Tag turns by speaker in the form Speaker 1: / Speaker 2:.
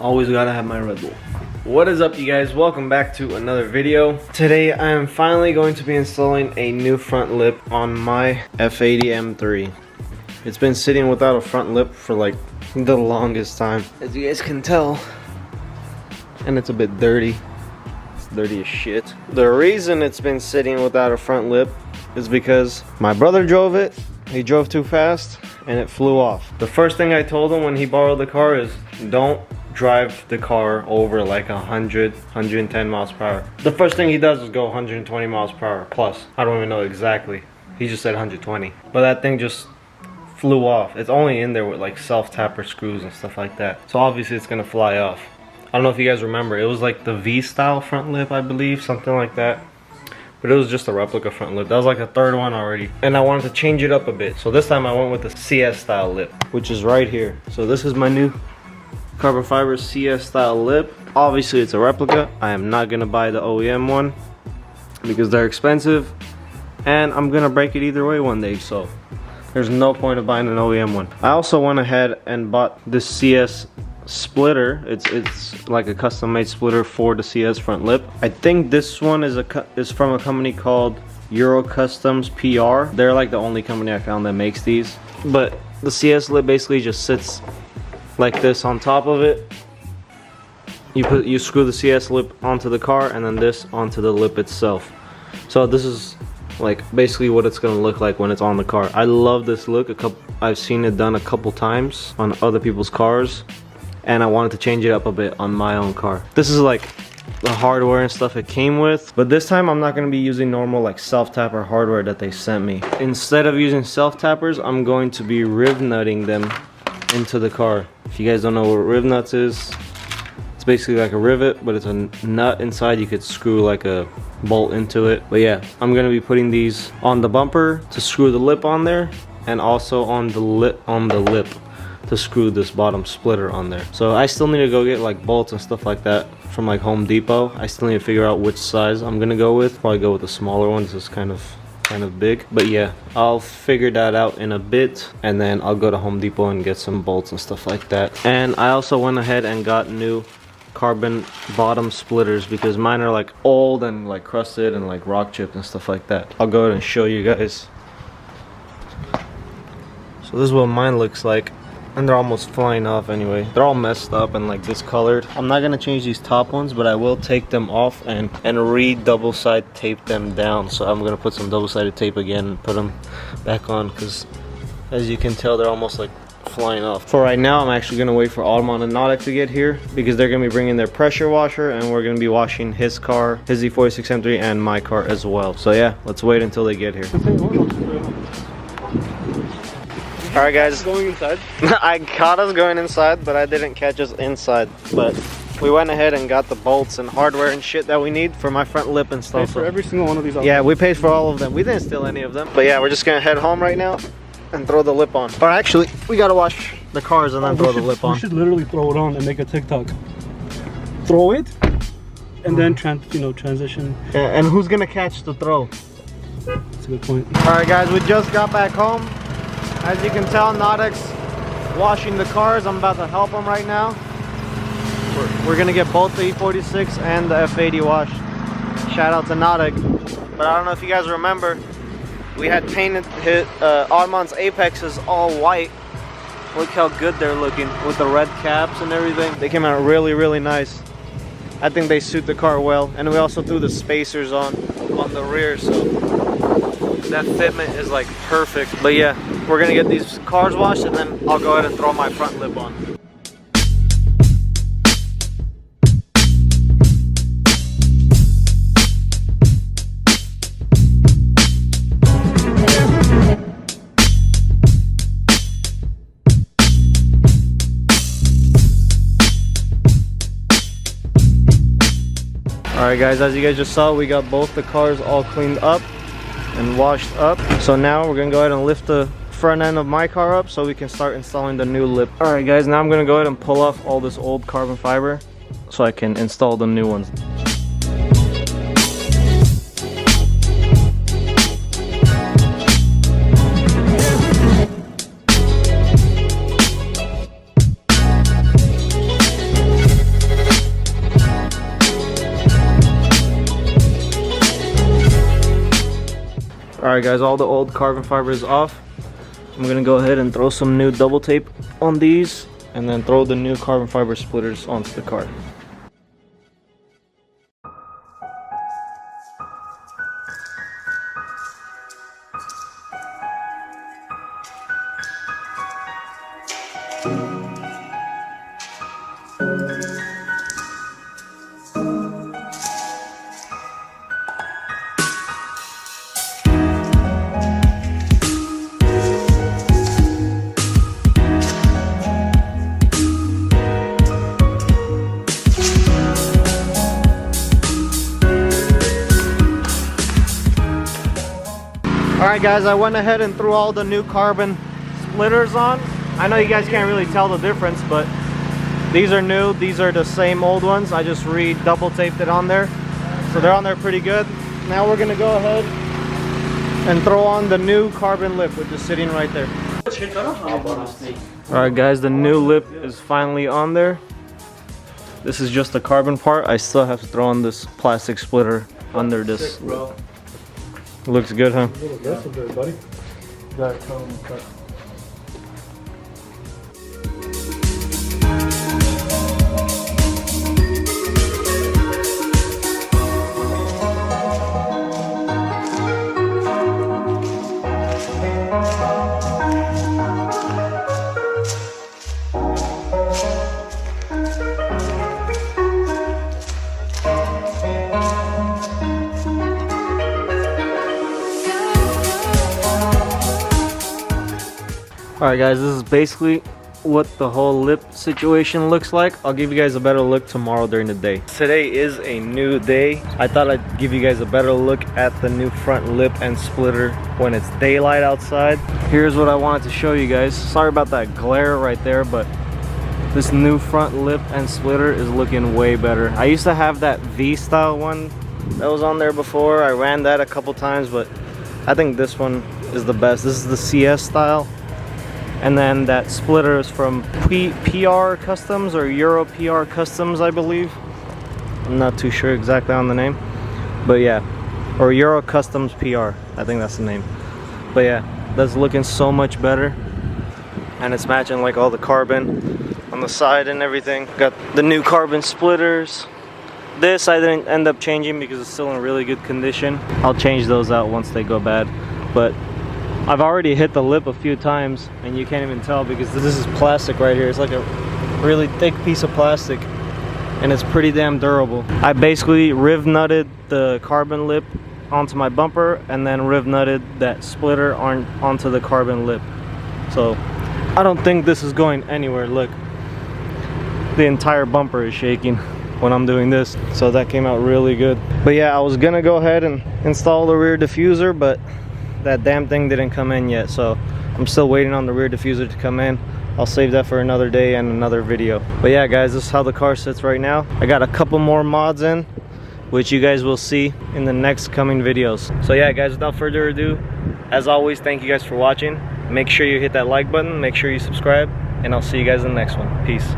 Speaker 1: Always gotta have my Red Bull. What is up, you guys? Welcome back to another video. Today I am finally going to be installing a new front lip on my F80 M3. It's been sitting without a front lip for like the longest time, as you guys can tell, and it's a bit dirty. It's dirty as shit. The reason it's been sitting without a front lip is because my brother drove it. He drove too fast and it flew off. The first thing I told him when he borrowed the car is don't drive the car over like 100, 110 miles per hour. The first thing he does is go 120 miles per hour plus. I don't even know exactly. He just said 120. But that thing just flew off. It's only in there with like self-tapper screws and stuff like that. So obviously it's gonna fly off. I don't know if you guys remember. It was like the V-style front lip, I believe, something like that. But it was just a replica front lip. That was like the third one already. And I wanted to change it up a bit. So this time I went with the CS style lip, which is right here. So this is my new carbon fiber CS style lip. Obviously it's a replica. I am not gonna buy the OEM one because they're expensive and I'm gonna break it either way one day, so there's no point of buying an OEM one. I also went ahead and bought this CS splitter. It's like a custom made splitter for the CS front lip. I think this one is from a company called EuroCustomsPR. They're like the only company I found that makes these. But the CS lip basically just sits like this on top of it. You screw the CS lip onto the car and then this onto the lip itself. So this is like basically what it's gonna look like when it's on the car. I love this look. I've seen it done a couple times on other people's cars and I wanted to change it up a bit on my own car. This is like the hardware and stuff it came with, but this time I'm not going to be using normal like self-tapper hardware that they sent me. Instead of using self-tappers, I'm going to be riv nutting them into the car. If you guys don't know what riv nuts is, it's basically like a rivet, but it's a nut inside. You could screw like a bolt into it. But yeah, I'm going to be putting these on the bumper to screw the lip on there, and also on the lip to screw this bottom splitter on there. So I still need to go get like bolts and stuff like that from like Home Depot. I still need to figure out which size I'm gonna go with. Probably go with the smaller one. This is kind of big, but yeah, I'll figure that out in a bit and then I'll go to Home Depot and get some bolts and stuff like that. And I also went ahead and got new carbon bottom splitters because mine are like old and like crusted and like rock chipped and stuff like that. I'll go ahead and show you guys. So this is what mine looks like. And they're almost flying off anyway. They're all messed up and like discolored. I'm not gonna change these top ones, but I will take them off and double side tape them down. So I'm gonna put some double-sided tape again and put them back on because as you can tell, they're almost like flying off. For right now, I'm actually gonna wait for Audemars and Nautic to get here because they're gonna be bringing their pressure washer and we're gonna be washing his car, his E46 M3 and my car as well. So yeah, let's wait until they get here. Alright guys, going inside. I caught us going inside, but I didn't catch us inside. But we went ahead and got the bolts and hardware and shit that we need for my front lip and stuff.
Speaker 2: Paid for every single one of these.
Speaker 1: Yeah, we paid for all of them. We didn't steal any of them. But yeah, we're just gonna head home right now and throw the lip on. Or actually, we gotta wash the cars and then throw the lip on.
Speaker 2: We should literally throw it on and make a TikTok. Throw it and then transition.
Speaker 1: Yeah, and who's gonna catch the throw?
Speaker 2: That's a good point.
Speaker 1: Alright guys, we just got back home. As you can tell, Nautic's washing the cars. I'm about to help him right now. We're gonna get both the E46 and the F80 washed. Shout out to Nautic. But I don't know if you guys remember, we had painted Audemars Apexes all white. Look how good they're looking with the red caps and everything. They came out really, really nice. I think they suit the car well. And we also threw the spacers on the rear, so that fitment is like perfect. But yeah, we're gonna get these cars washed and then I'll go ahead and throw my front lip on. Alright guys, as you guys just saw, we got both the cars all cleaned up and washed up. So now we're gonna go ahead and lift the front end of my car up so we can start installing the new lip. Alright guys, now I'm gonna go ahead and pull off all this old carbon fiber so I can install the new ones. Alright guys, all the old carbon fiber is off. I'm gonna go ahead and throw some new double tape on these and then throw the new carbon fiber splitters onto the car. Alright guys, I went ahead and threw all the new carbon splitters on. I know you guys can't really tell the difference, but these are new. These are the same old ones. I just double taped it on there. So they're on there pretty good. Now we're gonna go ahead and throw on the new carbon lip, which is sitting right there. Alright guys, the new lip is finally on there. This is just the carbon part. I still have to throw on this plastic splitter under this lip. Looks good, huh?
Speaker 2: That's good, buddy.
Speaker 1: Alright guys, this is basically what the whole lip situation looks like. I'll give you guys a better look tomorrow during the day. Today is a new day. I thought I'd give you guys a better look at the new front lip and splitter when it's daylight outside. Here's what I wanted to show you guys. Sorry about that glare right there, but this new front lip and splitter is looking way better. I used to have that V-style one that was on there before. I ran that a couple times, but I think this one is the best. This is the CS style. And then that splitter is from PR Customs or EuroPR Customs, I believe. I'm not too sure exactly on the name, but yeah, or EuroCustomsPR, I think that's the name. But yeah, that's looking so much better, and it's matching like all the carbon on the side and everything. Got the new carbon splitters. This I didn't end up changing because it's still in really good condition. I'll change those out once they go bad, but I've already hit the lip a few times and you can't even tell because this is plastic right here. It's like a really thick piece of plastic and it's pretty damn durable. I basically riv nutted the carbon lip onto my bumper and then riv nutted that splitter onto the carbon lip. So I don't think this is going anywhere. Look, the entire bumper is shaking when I'm doing this. So that came out really good. But yeah, I was gonna go ahead and install the rear diffuser, but that damn thing didn't come in yet, so I'm still waiting on the rear diffuser to come in. I'll save that for another day and another video. But yeah guys, this is how the car sits right now. I got a couple more mods in, which you guys will see in the next coming videos. So yeah guys, without further ado, as always, thank you guys for watching. Make sure you hit that like button, make sure you subscribe, and I'll see you guys in the next one. Peace.